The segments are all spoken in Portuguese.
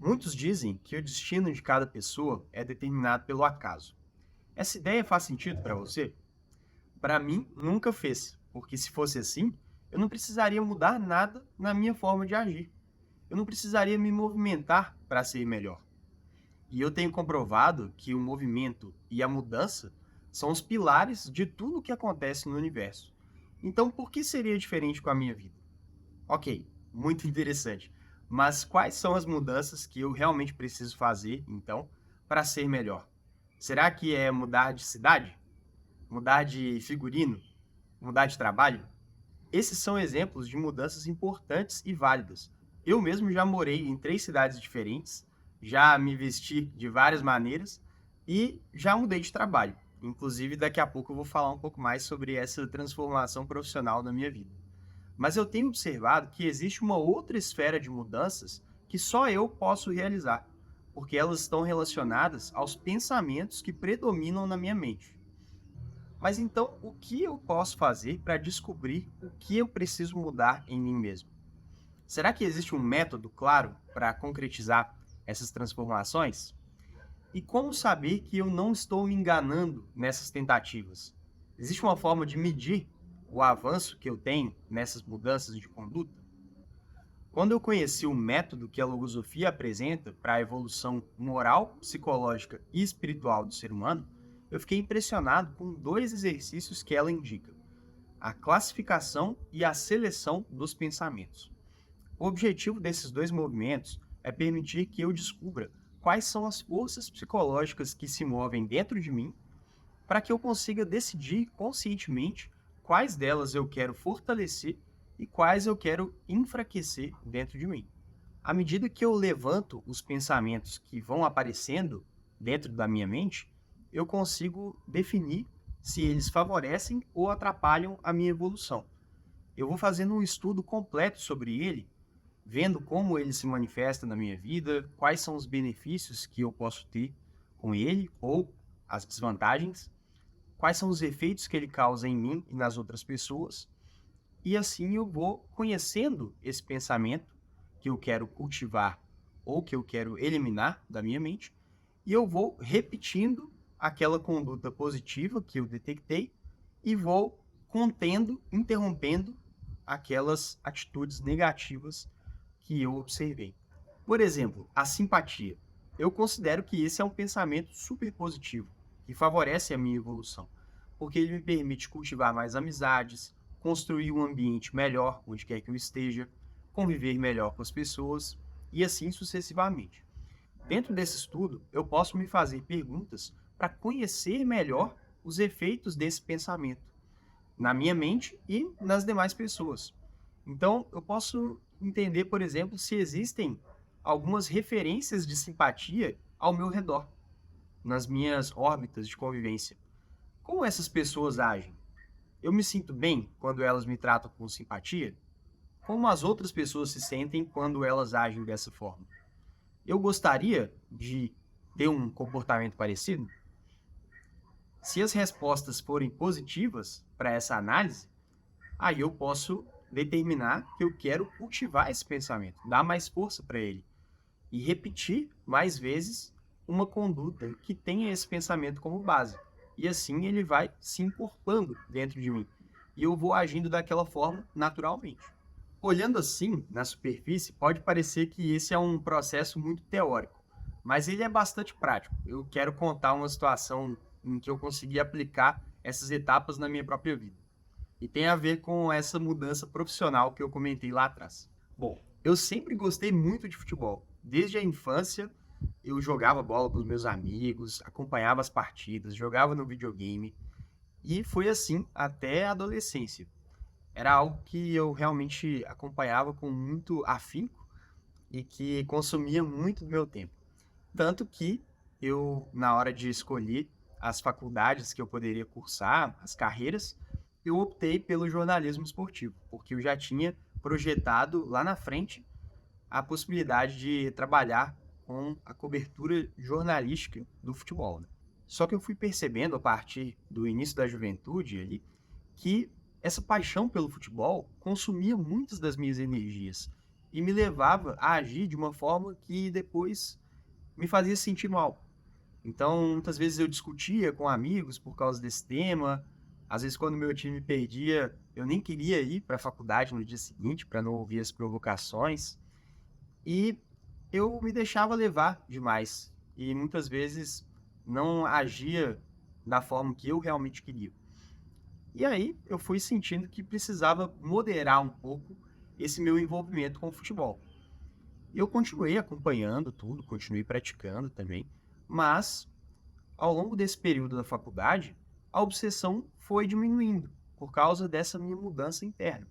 Muitos dizem que o destino de cada pessoa é determinado pelo acaso. Essa ideia faz sentido para você? Para mim, nunca fez, porque se fosse assim, eu não precisaria mudar nada na minha forma de agir. Eu não precisaria me movimentar para ser melhor. E eu tenho comprovado que o movimento e a mudança são os pilares de tudo o que acontece no universo. Então, por que seria diferente com a minha vida? Ok, muito interessante. Mas quais são as mudanças que eu realmente preciso fazer, então, para ser melhor? Será que é mudar de cidade? Mudar de figurino? Mudar de trabalho? Esses são exemplos de mudanças importantes e válidas. Eu mesmo já morei em 3 cidades diferentes, já me vesti de várias maneiras e já mudei de trabalho. Inclusive, daqui a pouco eu vou falar um pouco mais sobre essa transformação profissional na minha vida. Mas eu tenho observado que existe uma outra esfera de mudanças que só eu posso realizar, porque elas estão relacionadas aos pensamentos que predominam na minha mente. Mas então, o que eu posso fazer para descobrir o que eu preciso mudar em mim mesmo? Será que existe um método claro para concretizar essas transformações? E como saber que eu não estou me enganando nessas tentativas? Existe uma forma de medir o avanço que eu tenho nessas mudanças de conduta? Quando eu conheci o método que a logosofia apresenta para a evolução moral, psicológica e espiritual do ser humano, eu fiquei impressionado com 2 exercícios que ela indica: a classificação e a seleção dos pensamentos. O objetivo desses 2 movimentos é permitir que eu descubra quais são as forças psicológicas que se movem dentro de mim, para que eu consiga decidir conscientemente quais delas eu quero fortalecer e quais eu quero enfraquecer dentro de mim. À medida que eu levanto os pensamentos que vão aparecendo dentro da minha mente, eu consigo definir se eles favorecem ou atrapalham a minha evolução. Eu vou fazendo um estudo completo sobre ele, vendo como ele se manifesta na minha vida, quais são os benefícios que eu posso ter com ele ou as desvantagens, quais são os efeitos que ele causa em mim e nas outras pessoas, e assim eu vou conhecendo esse pensamento que eu quero cultivar ou que eu quero eliminar da minha mente, e eu vou repetindo aquela conduta positiva que eu detectei e vou contendo, interrompendo aquelas atitudes negativas que eu observei. Por exemplo, a simpatia. Eu considero que esse é um pensamento super positivo, que favorece a minha evolução, porque ele me permite cultivar mais amizades, construir um ambiente melhor onde quer que eu esteja, conviver melhor com as pessoas e assim sucessivamente. Dentro desse estudo, eu posso me fazer perguntas para conhecer melhor os efeitos desse pensamento na minha mente e nas demais pessoas. Então, eu posso entender, por exemplo, se existem algumas referências de simpatia ao meu redor, nas minhas órbitas de convivência. Como essas pessoas agem? Eu me sinto bem quando elas me tratam com simpatia? Como as outras pessoas se sentem quando elas agem dessa forma? Eu gostaria de ter um comportamento parecido? Se as respostas forem positivas para essa análise, aí eu posso determinar que eu quero cultivar esse pensamento, dar mais força para ele e repetir mais vezes uma conduta que tenha esse pensamento como base. E assim ele vai se incorporando dentro de mim. E eu vou agindo daquela forma naturalmente. Olhando assim, na superfície, pode parecer que esse é um processo muito teórico, mas ele é bastante prático. Eu quero contar uma situação em que eu consegui aplicar essas etapas na minha própria vida. E tem a ver com essa mudança profissional que eu comentei lá atrás. Bom, eu sempre gostei muito de futebol. Desde a infância, eu jogava bola com os meus amigos, acompanhava as partidas, jogava no videogame. E foi assim até a adolescência. Era algo que eu realmente acompanhava com muito afinco e que consumia muito do meu tempo. Tanto que eu, na hora de escolher as faculdades que eu poderia cursar, as carreiras, eu optei pelo jornalismo esportivo, porque eu já tinha projetado lá na frente a possibilidade de trabalhar com a cobertura jornalística do futebol, né? Só que eu fui percebendo a partir do início da juventude ali que essa paixão pelo futebol consumia muitas das minhas energias. e me levava a agir de uma forma que depois me fazia sentir mal. Então, muitas vezes eu discutia com amigos por causa desse tema. Às vezes, quando meu time perdia, eu nem queria ir para a faculdade no dia seguinte para não ouvir as provocações. E eu me deixava levar demais. E muitas vezes não agia da forma que eu realmente queria. E aí eu fui sentindo que precisava moderar um pouco esse meu envolvimento com o futebol. Eu continuei acompanhando tudo, continuei praticando também, mas ao longo desse período da faculdade, a obsessão foi diminuindo por causa dessa minha mudança interna.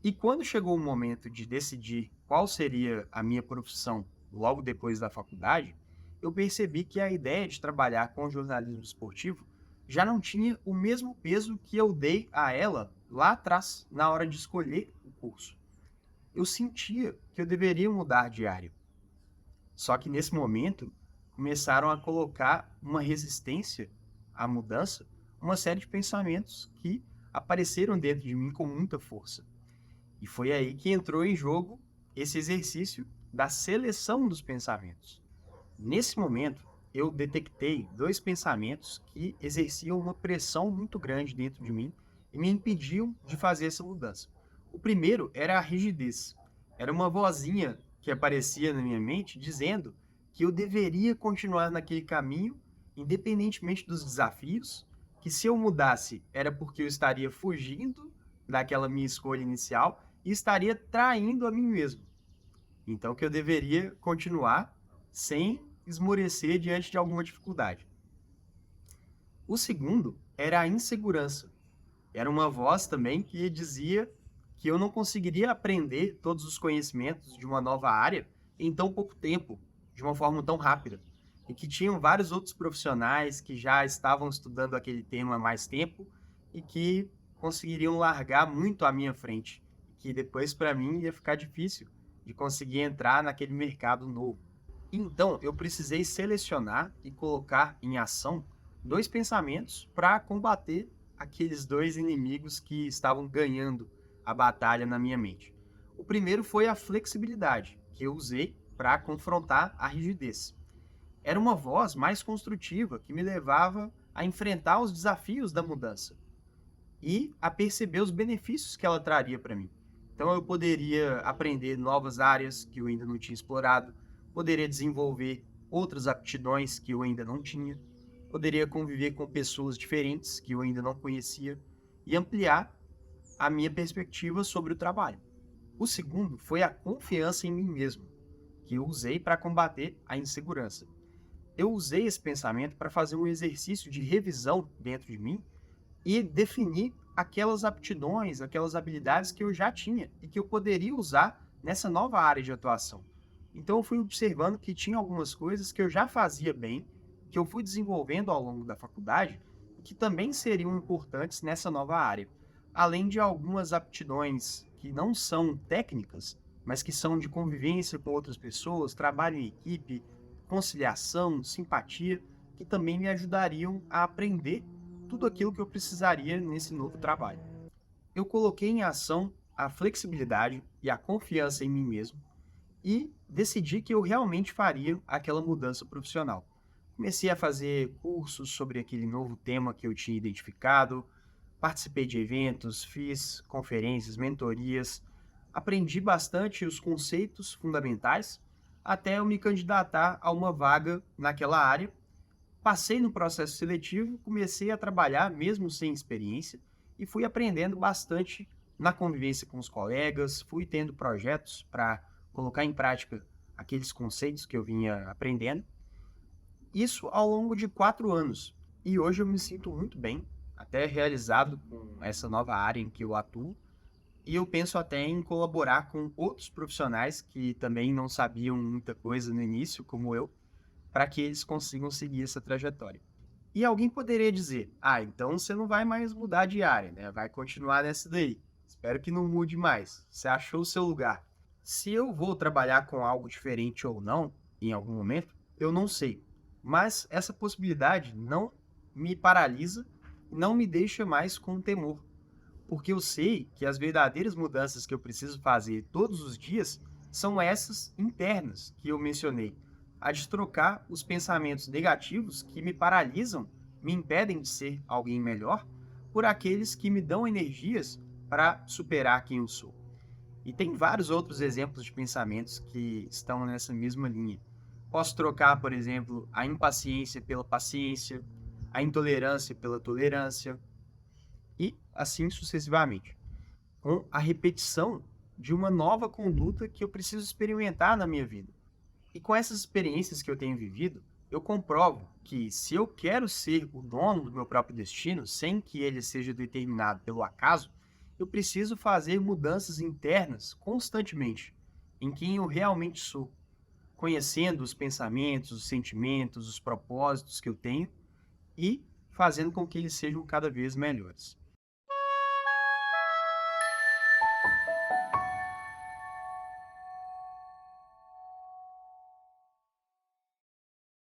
E quando chegou o momento de decidir qual seria a minha profissão logo depois da faculdade, eu percebi que a ideia de trabalhar com jornalismo esportivo já não tinha o mesmo peso que eu dei a ela lá atrás, na hora de escolher o curso. Eu sentia que eu deveria mudar de área. Só que nesse momento começaram a colocar uma resistência à mudança, uma série de pensamentos que apareceram dentro de mim com muita força. E foi aí que entrou em jogo esse exercício da seleção dos pensamentos. Nesse momento, eu detectei dois pensamentos que exerciam uma pressão muito grande dentro de mim e me impediam de fazer essa mudança. O primeiro era a rigidez. Era uma vozinha que aparecia na minha mente dizendo que eu deveria continuar naquele caminho, independentemente dos desafios, que se eu mudasse era porque eu estaria fugindo daquela minha escolha inicial e estaria traindo a mim mesmo. Então que eu deveria continuar sem esmorecer diante de alguma dificuldade. O segundo era a insegurança. Era uma voz também que dizia que eu não conseguiria aprender todos os conhecimentos de uma nova área em tão pouco tempo, de uma forma tão rápida. E que tinham vários outros profissionais que já estavam estudando aquele tema há mais tempo e que conseguiriam largar muito à minha frente. Que depois, para mim, ia ficar difícil de conseguir entrar naquele mercado novo. Então, eu precisei selecionar e colocar em ação dois pensamentos para combater aqueles dois inimigos que estavam ganhando a batalha na minha mente. O primeiro foi a flexibilidade, que eu usei para confrontar a rigidez. Era uma voz mais construtiva que me levava a enfrentar os desafios da mudança e a perceber os benefícios que ela traria para mim. Então eu poderia aprender novas áreas que eu ainda não tinha explorado, poderia desenvolver outras aptidões que eu ainda não tinha, poderia conviver com pessoas diferentes que eu ainda não conhecia e ampliar a minha perspectiva sobre o trabalho. O segundo foi a confiança em mim mesmo, que eu usei para combater a insegurança. Eu usei esse pensamento para fazer um exercício de revisão dentro de mim e definir aquelas aptidões, aquelas habilidades que eu já tinha e que eu poderia usar nessa nova área de atuação. Então eu fui observando que tinha algumas coisas que eu já fazia bem, que eu fui desenvolvendo ao longo da faculdade, e que também seriam importantes nessa nova área, além de algumas aptidões que não são técnicas, mas que são de convivência com outras pessoas, trabalho em equipe, conciliação, simpatia, que também me ajudariam a aprender tudo aquilo que eu precisaria nesse novo trabalho. Eu coloquei em ação a flexibilidade e a confiança em mim mesmo e decidi que eu realmente faria aquela mudança profissional. Comecei a fazer cursos sobre aquele novo tema que eu tinha identificado, participei de eventos, fiz conferências, mentorias, aprendi bastante os conceitos fundamentais até eu me candidatar a uma vaga naquela área. Passei no processo seletivo, comecei a trabalhar mesmo sem experiência e fui aprendendo bastante na convivência com os colegas, fui tendo projetos para colocar em prática aqueles conceitos que eu vinha aprendendo. Isso ao longo de 4 anos. E hoje eu me sinto muito bem, até realizado com essa nova área em que eu atuo. E eu penso até em colaborar com outros profissionais que também não sabiam muita coisa no início, como eu, para que eles consigam seguir essa trajetória. E alguém poderia dizer, então você não vai mais mudar de área, né? Vai continuar nessa daí. Espero que não mude mais. Você achou o seu lugar. Se eu vou trabalhar com algo diferente ou não, em algum momento, eu não sei. Mas essa possibilidade não me paralisa, não me deixa mais com temor. Porque eu sei que as verdadeiras mudanças que eu preciso fazer todos os dias são essas internas que eu mencionei. A de trocar os pensamentos negativos que me paralisam, me impedem de ser alguém melhor, por aqueles que me dão energias para superar quem eu sou. E tem vários outros exemplos de pensamentos que estão nessa mesma linha. Posso trocar, por exemplo, a impaciência pela paciência, a intolerância pela tolerância e assim sucessivamente, com a repetição de uma nova conduta que eu preciso experimentar na minha vida. E com essas experiências que eu tenho vivido, eu comprovo que se eu quero ser o dono do meu próprio destino, sem que ele seja determinado pelo acaso, eu preciso fazer mudanças internas constantemente em quem eu realmente sou, conhecendo os pensamentos, os sentimentos, os propósitos que eu tenho e fazendo com que eles sejam cada vez melhores.